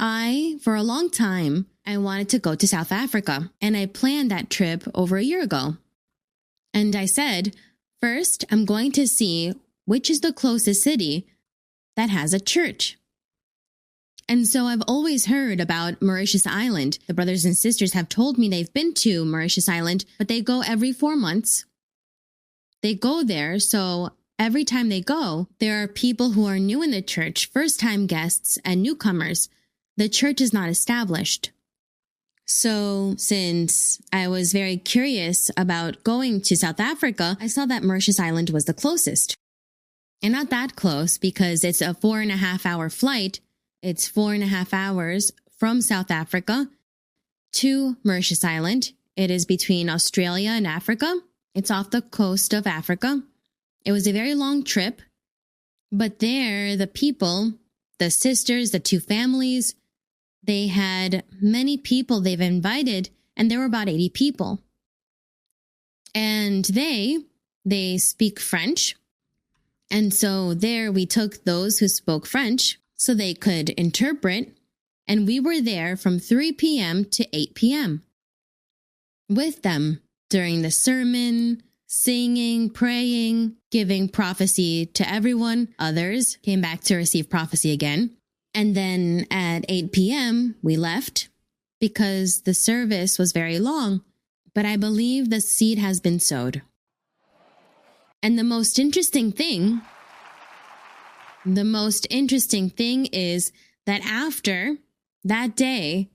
For a long time, I wanted to go to South Africa, and I planned that trip over a year ago. And I said, first, I'm going to see which is the closest city that has a church. And so I've always heard about Mauritius Island. The brothers and sisters have told me they've been to Mauritius Island, but they go every 4 months. They go there, so every time they go, there are people who are new in the church, first-time guests, and newcomers. The church is not established. So since I was very curious about going to South Africa, I saw that Mauritius Island was the closest. And not that close because it's a 4.5-hour flight. It's 4.5 hours from South Africa to Mauritius Island. It is between Australia and Africa. It's off the coast of Africa. It was a very long trip, but there, the people, the sisters, the 2 families, they had many people they've invited, and there were about 80 people. And they speak French. And so there we took those who spoke French so they could interpret, and we were there from 3 p.m. to 8 p.m. with them during the sermon, singing, praying, giving prophecy to everyone. Others came back to receive prophecy again. And then at 8 p.m., we left because the service was very long. But I believe the seed has been sowed. And the most interesting thing is that after that day,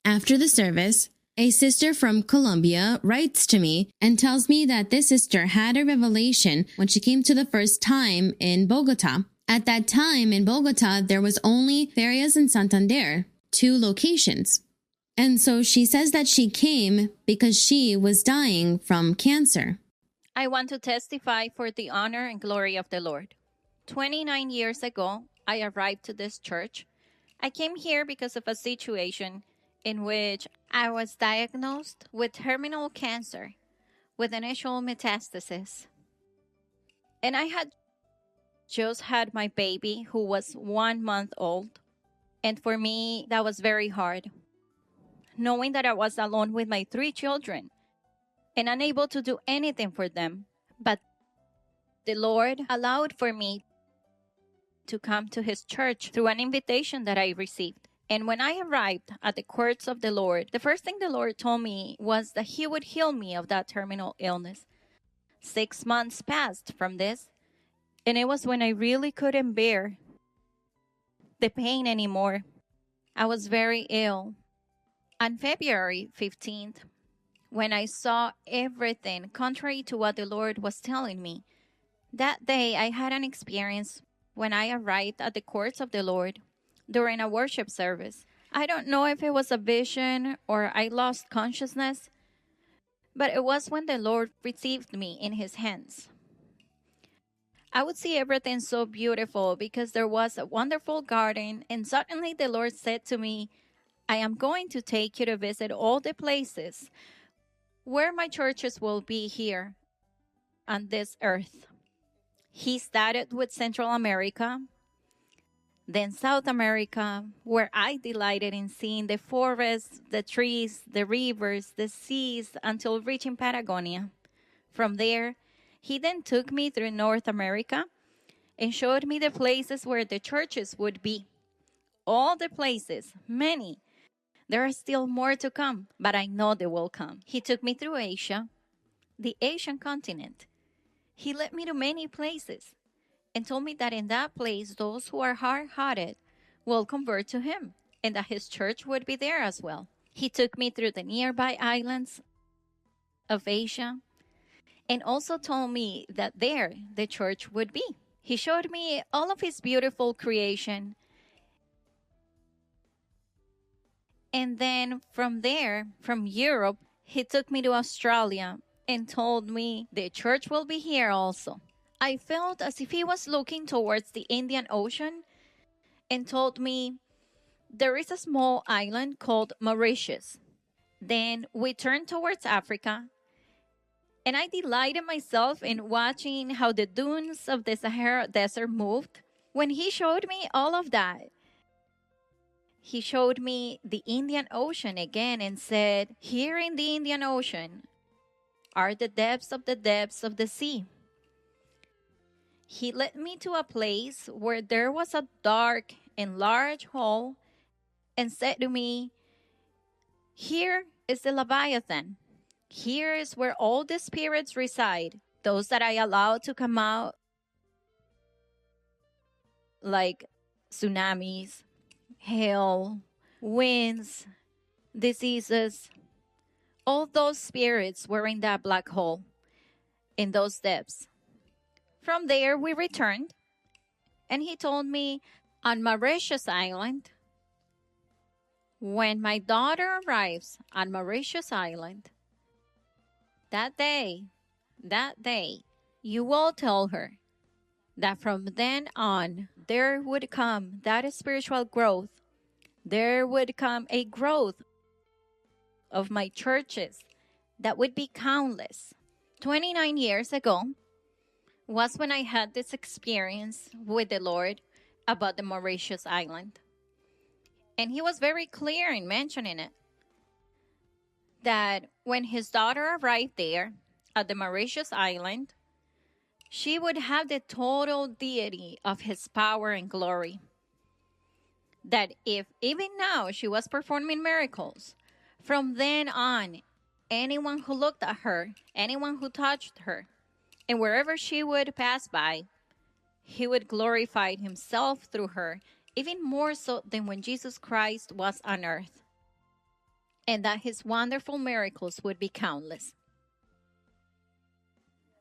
after the service, a sister from Colombia writes to me and tells me that this sister had a revelation when she came to the first time in Bogota. At that time in Bogota, there was only Ferias and Santander, 2 locations. And so she says that she came because she was dying from cancer. I want to testify for the honor and glory of the Lord. 29 years ago, I arrived to this church. I came here because of a situation in which I was diagnosed with terminal cancer with initial metastasis. And I had just had my baby who was 1 month old. And for me, that was very hard. Knowing that I was alone with my 3 children and unable to do anything for them. But the Lord allowed for me to come to His church through an invitation that I received. And when I arrived at the courts of the Lord, the first thing the Lord told me was that He would heal me of that terminal illness. 6 months passed from this, and it was when I really couldn't bear the pain anymore. I was very ill. On February 15th, when I saw everything contrary to what the Lord was telling me, that day I had an experience when I arrived at the courts of the Lord during a worship service. I don't know if it was a vision or I lost consciousness, but it was when the Lord received me in His hands. I would see everything so beautiful because there was a wonderful garden, and suddenly the Lord said to me, I am going to take you to visit all the places where my churches will be here on this earth. He started with Central America, then South America, where I delighted in seeing the forests, the trees, the rivers, the seas, until reaching Patagonia. From there, He then took me through North America and showed me the places where the churches would be. All the places, many. There are still more to come, but I know they will come. He took me through Asia, the Asian continent. He led me to many places and told me that in that place, those who are hard-hearted will convert to Him and that His church would be there as well. He took me through the nearby islands of Asia and also told me that there the church would be. He showed me all of His beautiful creation. And then from there, from Europe, He took me to Australia and told me the church will be here also. I felt as if He was looking towards the Indian Ocean and told me there is a small island called Mauritius. Then we turned towards Africa, and I delighted myself in watching how the dunes of the Sahara Desert moved. When He showed me all of that, he showed me the Indian Ocean again and said, here in the Indian Ocean are the depths of the sea. He led me to a place where there was a dark and large hole and said to me, here is the Leviathan. Here is where all the spirits reside, those that I allowed to come out, like tsunamis, hail, winds, diseases. All those spirits were in that black hole, in those depths. From there, we returned, and he told me on Mauritius Island, when my daughter arrives on Mauritius Island, that day, you will tell her that from then on, there would come that spiritual growth. There would come a growth of my churches that would be countless. 29 years ago was when I had this experience with the Lord about the Mauritius Island. And he was very clear in mentioning it, that when his daughter arrived there at the Mauritius Island, she would have the total deity of his power and glory. That if even now she was performing miracles, from then on, anyone who looked at her, anyone who touched her, and wherever she would pass by, he would glorify himself through her, even more so than when Jesus Christ was on earth. And that his wonderful miracles would be countless.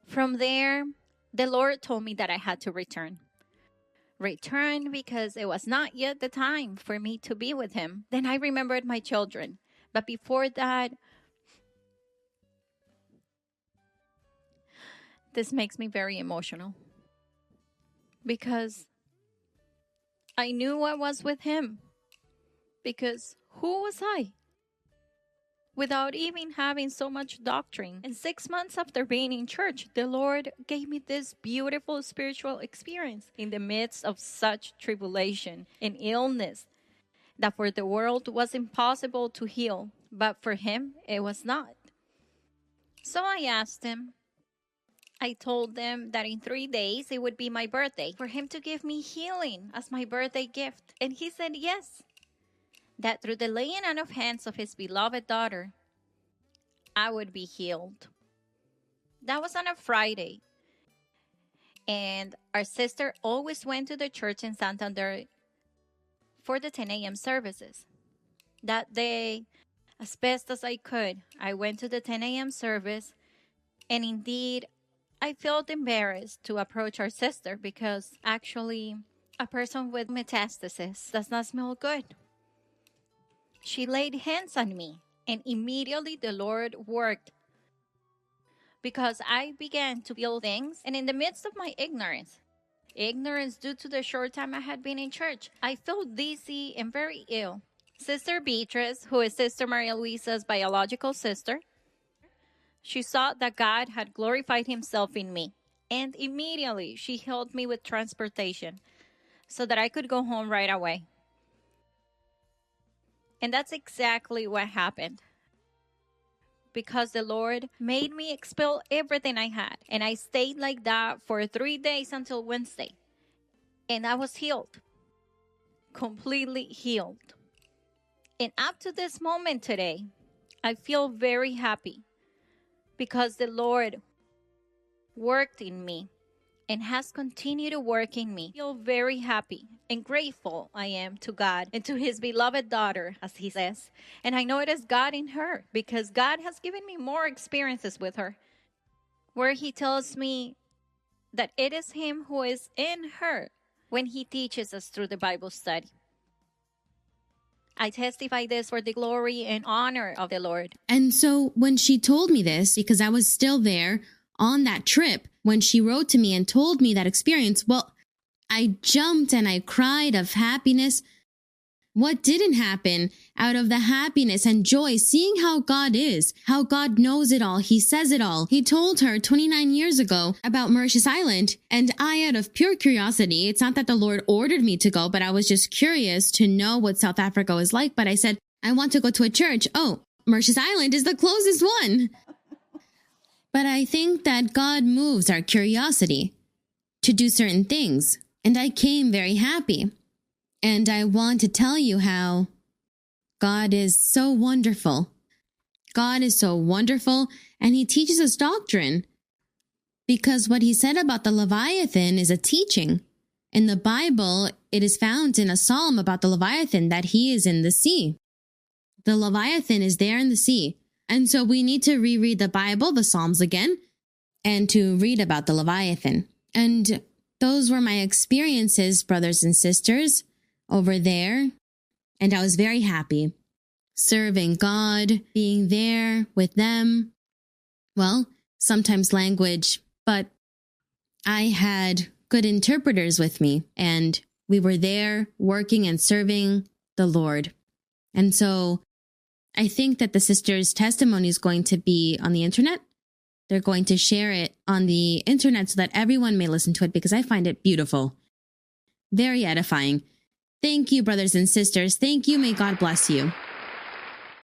From there, the Lord told me that I had to return. Return because it was not yet the time for me to be with him. Then I remembered my children. But before that, this makes me very emotional. Because I knew I was with him. Because who was I? Without even having so much doctrine. And 6 months after being in church, the Lord gave me this beautiful spiritual experience in the midst of such tribulation and illness that for the world was impossible to heal, but for him it was not. So I asked him, I told them that in 3 days it would be my birthday, for him to give me healing as my birthday gift. And he said yes. That through the laying on of hands of his beloved daughter, I would be healed. That was on a Friday. And our sister always went to the church in Santander for the 10 a.m. services. That day, as best as I could, I went to the 10 a.m. service. And indeed, I felt embarrassed to approach our sister because actually, a person with metastasis does not smell good. She laid hands on me, and immediately the Lord worked because I began to feel things, and in the midst of my ignorance due to the short time I had been in church, I felt dizzy and very ill. Sister Beatrice, who is Sister Maria Luisa's biological sister, she saw that God had glorified himself in me, and immediately she helped me with transportation so that I could go home right away. And that's exactly what happened. Because the Lord made me expel everything I had. And I stayed like that for 3 days until Wednesday. And I was healed. Completely healed. And up to this moment today, I feel very happy. Because the Lord worked in me and has continued to work in me. I feel very happy and grateful I am to God and to his beloved daughter, as he says. And I know it is God in her because God has given me more experiences with her where he tells me that it is him who is in her when he teaches us through the Bible study. I testify this for the glory and honor of the Lord. And so when she told me this, because I was still there on that trip, when she wrote to me and told me that experience, well, I jumped and I cried of happiness What didn't happen out of the happiness and joy, seeing how God is, how God knows it all. He says it all. He told her 29 years ago about Mauritius Island. And I, out of pure curiosity, it's not that the Lord ordered me to go, but I was just curious to know what South Africa was like. But I said, I want to go to a church. Oh, Mauritius Island is the closest one. But I think that God moves our curiosity to do certain things. And I came very happy. And I want to tell you how God is so wonderful. God is so wonderful, and he teaches us doctrine. Because what he said about the Leviathan is a teaching. In the Bible, it is found in a psalm about the Leviathan that he is in the sea. The Leviathan is there in the sea. And so we need to reread the Bible, the Psalms again, and to read about the Leviathan. And those were my experiences, brothers and sisters, over there. And I was very happy serving God, being there with them. Well, sometimes language, but I had good interpreters with me, and we were there working and serving the Lord. And so I think that the sister's testimony is going to be on the internet. They're going to share it on the internet so that everyone may listen to it, because I find it beautiful. Very edifying. Thank you, brothers and sisters. Thank you. May God bless you.